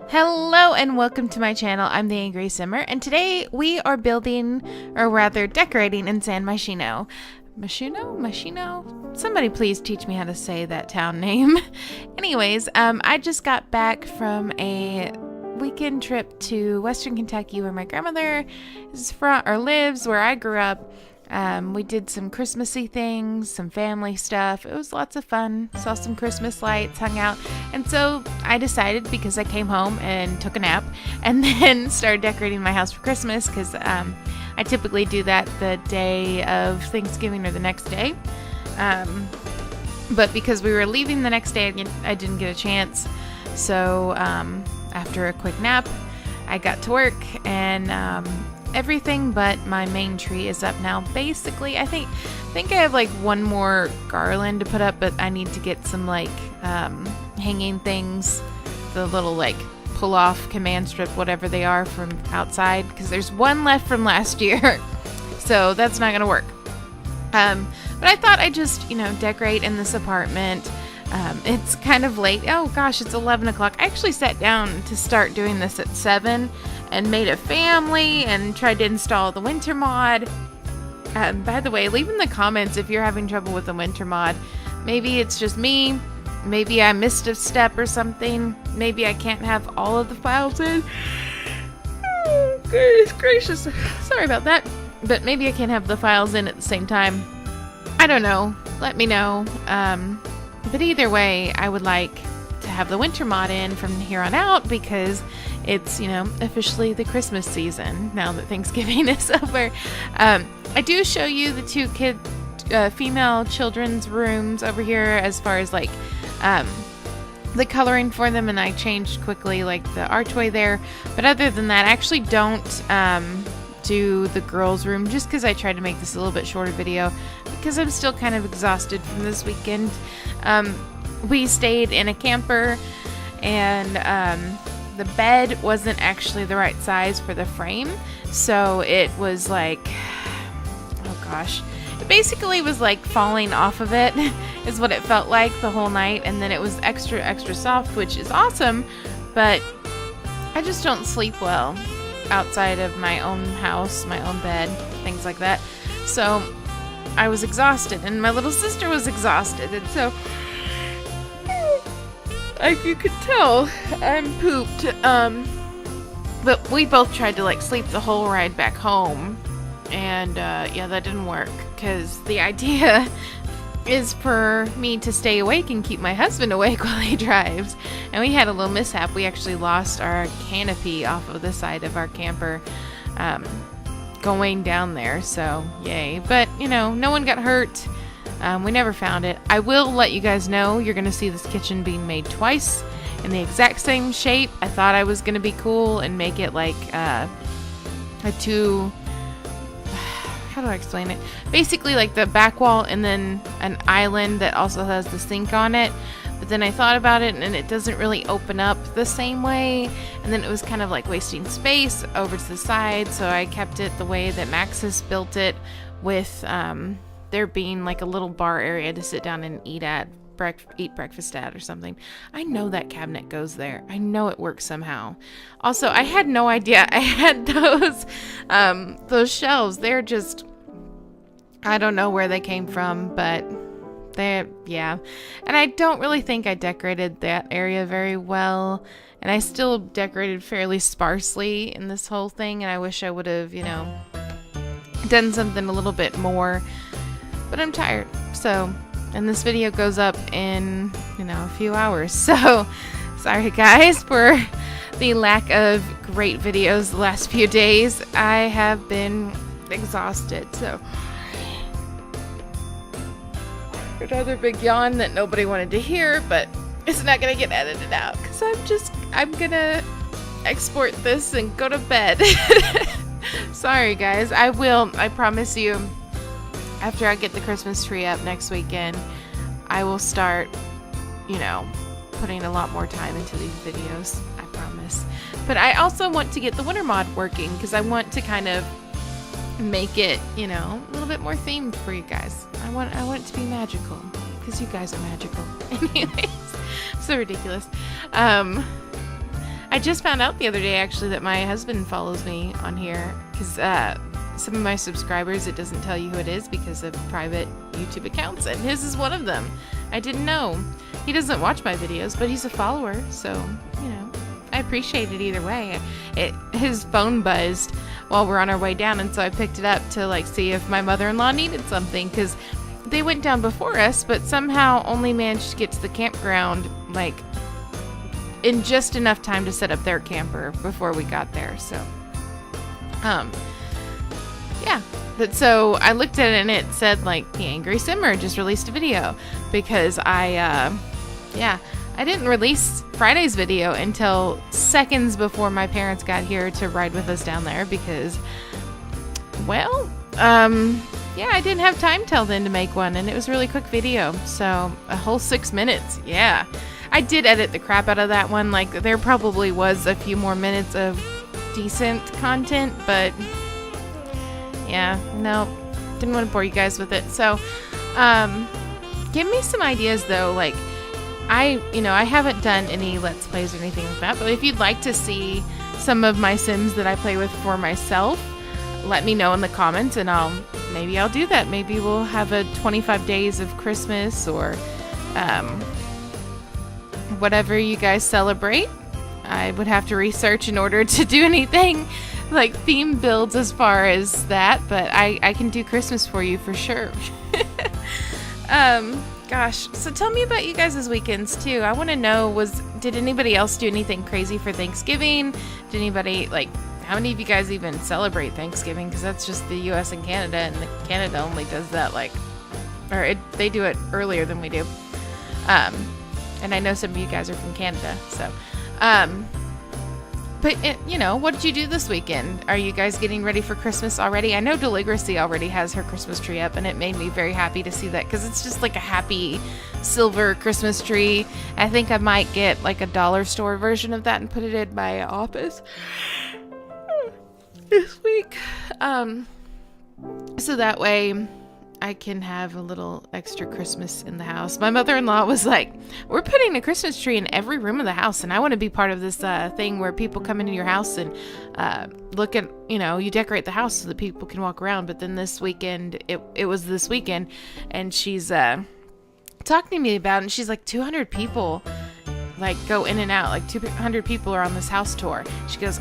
Hello and welcome to my channel. I'm the Angry Simmer, and today we are building, or rather decorating, in San Myshino. Myshino? Somebody please teach me how to say that town name. Anyways, I just got back from a weekend trip to Western Kentucky where my grandmother is from, or lives, where I grew up. We did some Christmassy things, some family stuff. It was lots of fun. Saw some Christmas lights, hung out. And so I decided, because I came home and took a nap and then started decorating my house for Christmas, because I typically do that the day of Thanksgiving or the next day. But because we were leaving the next day, I didn't get a chance. So after a quick nap, I got to work, and everything but my main tree is up now. Basically, I think I have like one more garland to put up, but I need to get some like hanging things, the little like pull off command strip, whatever they are, from outside, because there's one left from last year. So that's not gonna work. But I thought I'd just, decorate in this apartment. It's kind of late. Oh gosh, it's 11 o'clock. I actually sat down to start doing this at 7 and made a family and tried to install the winter mod. By the way, leave in the comments if you're having trouble with the winter mod. Maybe it's just me. Maybe I missed a step or something. Maybe I can't have all of the files in. Oh, goodness gracious. Sorry about that. But maybe I can't have the files in at the same time. I don't know. Let me know. But either way, I would like to have the winter mod in from here on out, because it's, officially the Christmas season now that Thanksgiving is over. I do show you the two female children's rooms over here as far as like the coloring for them, and I changed quickly like the archway there. But other than that, I actually don't do the girls' room, just because I tried to make this a little bit shorter video because I'm still kind of exhausted from this weekend. We stayed in a camper, and the bed wasn't actually the right size for the frame, so it was like, oh gosh, it basically was like falling off of it is what it felt like the whole night. And then it was extra soft, which is awesome, but I just don't sleep well outside of my own house, my own bed, things like that. So I was exhausted, and my little sister was exhausted, and so like you could tell, I'm pooped. But we both tried to like sleep the whole ride back home, and yeah, that didn't work, because the idea is for me to stay awake and keep my husband awake while he drives. And we had a little mishap. We actually lost our canopy off of the side of our camper going down there, so yay. But no one got hurt. We never found it. I will let you guys know, you're gonna see this kitchen being made twice in the exact same shape. I thought I was gonna be cool and make it like a two, how do I explain it? Basically like the back wall and then an island that also has the sink on it. But then I thought about it, and it doesn't really open up the same way, and then it was kind of like wasting space over to the side, so I kept it the way that Maxis built it, with there being like a little bar area to sit down and eat breakfast at or something. I know that cabinet goes there. I know it works somehow. Also, I had no idea I had those shelves. They're just, I don't know where they came from, but yeah. And I don't really think I decorated that area very well, and I still decorated fairly sparsely in this whole thing, and I wish I would have, done something a little bit more, but I'm tired. So, and this video goes up in, a few hours, so sorry guys for the lack of great videos the last few days. I have been exhausted, so another big yawn that nobody wanted to hear, but it's not gonna get edited out, because I'm gonna export this and go to bed. Sorry guys. I promise you, after I get the Christmas tree up next weekend, I will start, putting a lot more time into these videos, I promise. But I also want to get the winter mod working, because I want to kind of make it, a little bit more themed for you guys. I want it to be magical, because you guys are magical. Anyways, so ridiculous. I I just found out the other day, actually, that my husband follows me on here, because some of my subscribers, it doesn't tell you who it is because of private YouTube accounts, and his is one of them. I didn't know. He doesn't watch my videos, but he's a follower, so, you know, I appreciate it either way. His phone buzzed while we're on our way down, and so I picked it up to, like, see if my mother-in-law needed something, because they went down before us, but somehow only managed to get to the campground, like, in just enough time to set up their camper before we got there. So, yeah. But so I looked at it and it said, like, The Angry Simmer just released a video, because I didn't release Friday's video until seconds before my parents got here to ride with us down there, because, well, yeah, I didn't have time till then to make one, and it was a really quick video, so a whole 6 minutes. Yeah, I did edit the crap out of that one. Like, there probably was a few more minutes of decent content, but yeah, no, didn't want to bore you guys with it. So, give me some ideas though. Like, I haven't done any Let's Plays or anything like that, but if you'd like to see some of my Sims that I play with for myself, let me know in the comments, and maybe I'll do that. Maybe we'll have a 25 days of Christmas, or whatever you guys celebrate. I would have to research in order to do anything like theme builds as far as that, but I can do Christmas for you for sure. Gosh, so tell me about you guys' weekends too. I want to know, did anybody else do anything crazy for Thanksgiving? Did anybody, like, how many of you guys even celebrate Thanksgiving? Because that's just the US and Canada, and Canada only does that, like, they do it earlier than we do. And I know some of you guys are from Canada, so, but, what did you do this weekend? Are you guys getting ready for Christmas already? I know Deligracy already has her Christmas tree up, and it made me very happy to see that, because it's just like a happy silver Christmas tree. I think I might get like a dollar store version of that and put it in my office this week. So that way I can have a little extra Christmas in the house. My mother-in-law was like, we're putting a Christmas tree in every room of the house, and I want to be part of this thing where people come into your house and look at, you decorate the house so that people can walk around. But then this weekend, it was this weekend, and she's talking to me about it, and she's like, 200 people like go in and out, like 200 people are on this house tour. She goes,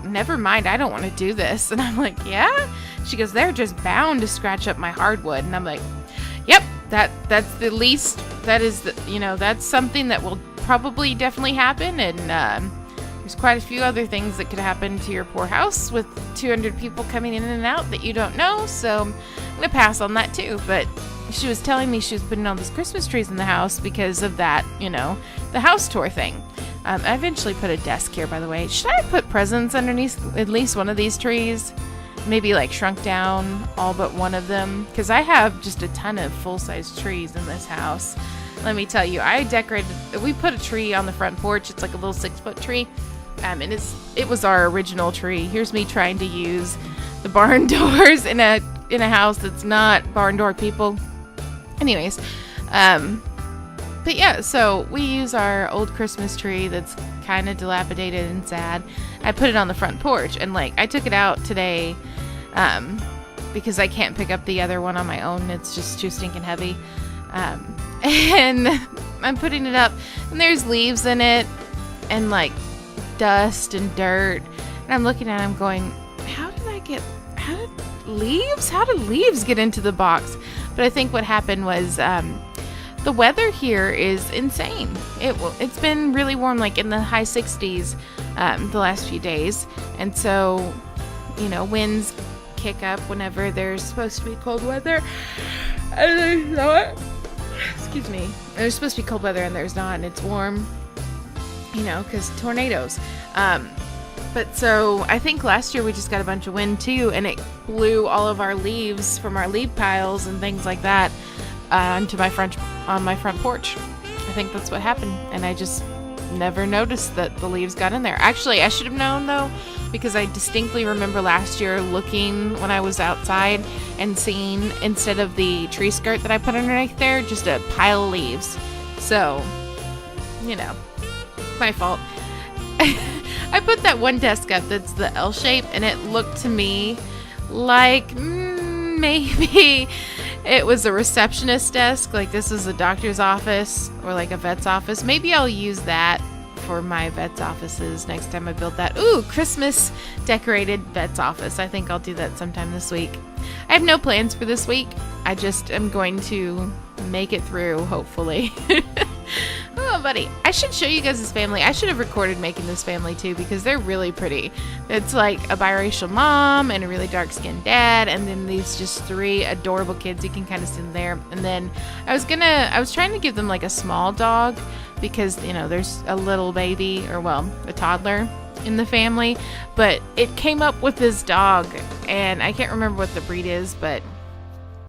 never mind, I don't want to do this. And I'm like, yeah? She goes, they're just bound to scratch up my hardwood. And I'm like, yep, that's the least, that is the, that's something that will probably definitely happen. And there's quite a few other things that could happen to your poor house with 200 people coming in and out that you don't know. So I'm gonna pass on that too. But she was telling me she was putting all these Christmas trees in the house because of that, the house tour thing. I eventually put a desk here, by the way. Should I put presents underneath at least one of these trees? Maybe like shrunk down all but one of them, because I have just a ton of full-size trees in this house. Let me tell you, we put a tree on the front porch. It's like a little 6-foot tree, and it was our original tree. Here's me trying to use the barn doors in a house that's not barn door people. Anyways, but yeah, so we use our old Christmas tree that's kind of dilapidated and sad. I put it on the front porch, and like I took it out today because I can't pick up the other one on my own. It's just too stinking heavy. And I'm putting it up, and there's leaves in it and like dust and dirt. And I'm looking at it, I'm going, how did leaves get into the box? But I think what happened was the weather here is insane. It's been really warm, like in the high 60s the last few days. And so, winds kick up whenever there's supposed to be cold weather. And there's not. Excuse me. There's supposed to be cold weather and there's not, and it's warm, because tornadoes. But so I think last year we just got a bunch of wind too, and it blew all of our leaves from our leaf piles and things like that onto my front porch. I think that's what happened, and I just never noticed that the leaves got in there. Actually, I should have known though, because I distinctly remember last year looking when I was outside and seeing, instead of the tree skirt that I put underneath there, just a pile of leaves. So, my fault. I put that one desk up that's the L shape, and it looked to me like maybe it was a receptionist desk, like this is a doctor's office or like a vet's office. Maybe I'll use that for my vet's offices next time I build that. Ooh, Christmas decorated vet's office. I think I'll do that sometime this week. I have no plans for this week. I just am going to make it through, hopefully. Oh, buddy. I should show you guys this family. I should have recorded making this family too, because they're really pretty. It's like a biracial mom and a really dark-skinned dad, and then these just 3 adorable kids. You can kind of see them there. And then I was trying to give them like a small dog, because, you know, there's a little baby, or well, a toddler in the family, but it came up with this dog, and I can't remember what the breed is, but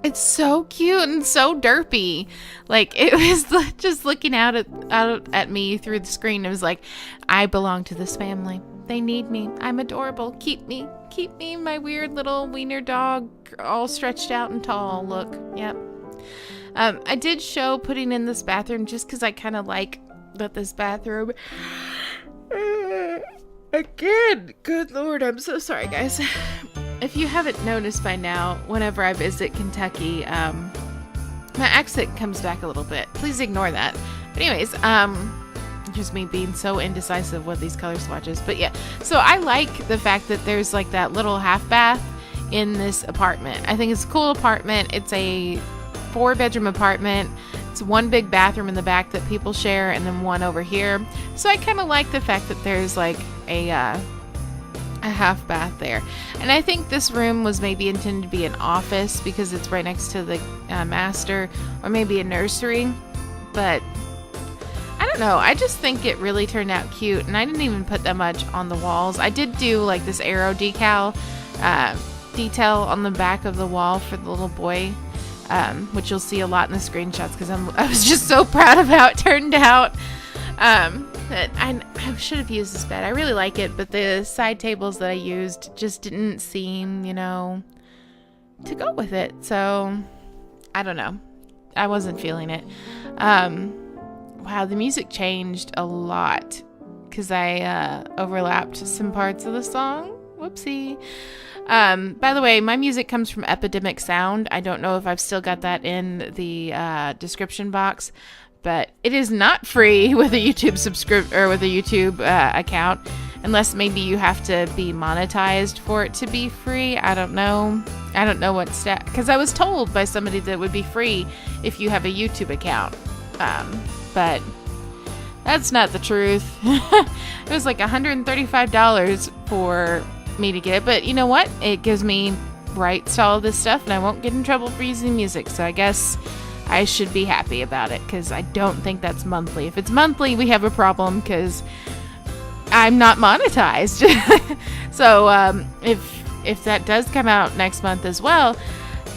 it's so cute and so derpy. Like, it was just looking out at me through the screen. It was like, I belong to this family. They need me. I'm adorable. Keep me, my weird little wiener dog, all stretched out and tall. Look, yep. I did show putting in this bathroom just because I kind of like that this bathroom. Again, good Lord, I'm so sorry, guys. If you haven't noticed by now, whenever I visit Kentucky, my accent comes back a little bit. Please ignore that. But anyways, just me being so indecisive what these color swatches. But yeah, so I like the fact that there's like that little half bath in this apartment. I think it's a cool apartment. It's a 4-bedroom apartment. It's one big bathroom in the back that people share, and then one over here. So I kind of like the fact that there's like a half bath there. And I think this room was maybe intended to be an office because it's right next to the master, or maybe a nursery. But I don't know. I just think it really turned out cute, and I didn't even put that much on the walls. I did do like this arrow detail on the back of the wall for the little boy, which you'll see a lot in the screenshots because I was just so proud of how it turned out. I should have used this bed. I really like it, but the side tables that I used just didn't seem, to go with it. So, I don't know. I wasn't feeling it. Wow, the music changed a lot because I overlapped some parts of the song. Whoopsie. By the way, my music comes from Epidemic Sound. I don't know if I've still got that in the description box, but it is not free with a YouTube account, unless maybe you have to be monetized for it to be free. I don't know. I don't know what because I was told by somebody that it would be free if you have a YouTube account, but that's not the truth. It was like $135 for me to get it, but you know what? It gives me rights to all of this stuff, and I won't get in trouble for using music, so I guess I should be happy about it, because I don't think that's monthly. If it's monthly, we have a problem, because I'm not monetized. So if that does come out next month as well,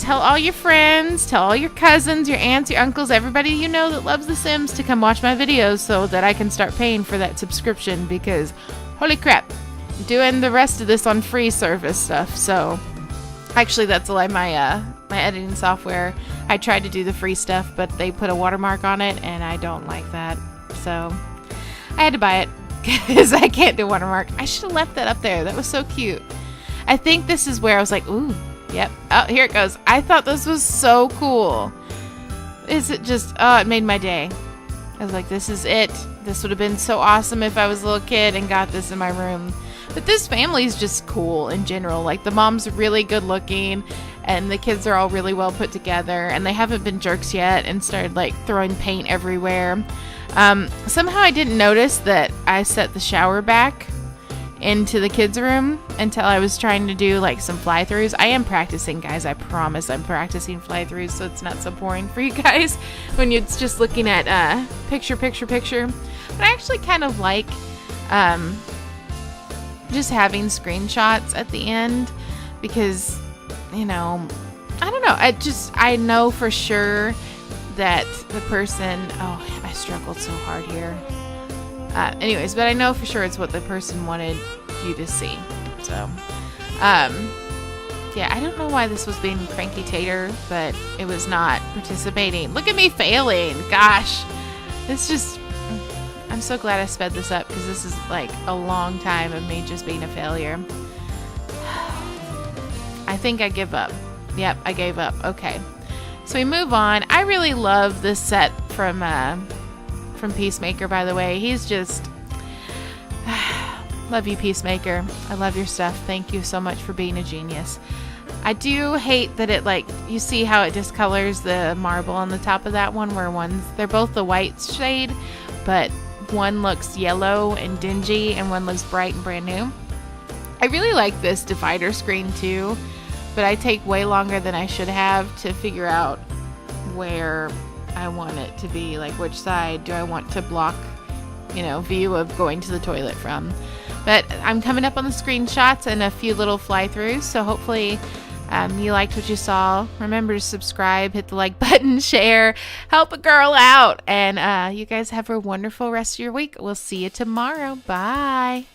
tell all your friends, tell all your cousins, your aunts, your uncles, everybody you know that loves The Sims to come watch my videos so that I can start paying for that subscription, because holy crap, I'm doing the rest of this on free service stuff. So actually, that's a lie. My editing software, I tried to do the free stuff, but they put a watermark on it, and I don't like that. So I had to buy it because I can't do watermark. I should have left that up there. That was so cute. I think this is where I was like, ooh, yep. Oh, here it goes. I thought this was so cool. Is it just, it made my day. I was like, this is it. This would have been so awesome if I was a little kid and got this in my room. But this family is just cool in general. Like, the mom's really good looking, and the kids are all really well put together, and they haven't been jerks yet and started like throwing paint everywhere. Somehow I didn't notice that I set the shower back into the kids' room until I was trying to do like some fly-throughs. I am practicing, guys. I promise I'm practicing fly-throughs, so it's not so boring for you guys when you're just looking at picture. But I actually kind of like just having screenshots at the end, because I don't know, I know for sure that the person, I struggled so hard here. Anyways, but I know for sure it's what the person wanted you to see. So, yeah, I don't know why this was being cranky tater, but it was not participating. Look at me failing. Gosh, it's just, I'm so glad I sped this up because this is like a long time of me just being a failure. I think I give up. Yep, I gave up. Okay. So we move on. I really love this set from Peacemaker, by the way. He's just... love you, Peacemaker. I love your stuff. Thank you so much for being a genius. I do hate that it, like, you see how it discolors the marble on the top of that one, where they're both the white shade, but one looks yellow and dingy and one looks bright and brand new. I really like this divider screen too, but I take way longer than I should have to figure out where I want it to be, like which side do I want to block, view of going to the toilet from. But I'm coming up on the screenshots and a few little fly-throughs, so hopefully you liked what you saw. Remember to subscribe, hit the like button, share, help a girl out, and you guys have a wonderful rest of your week. We'll see you tomorrow. Bye.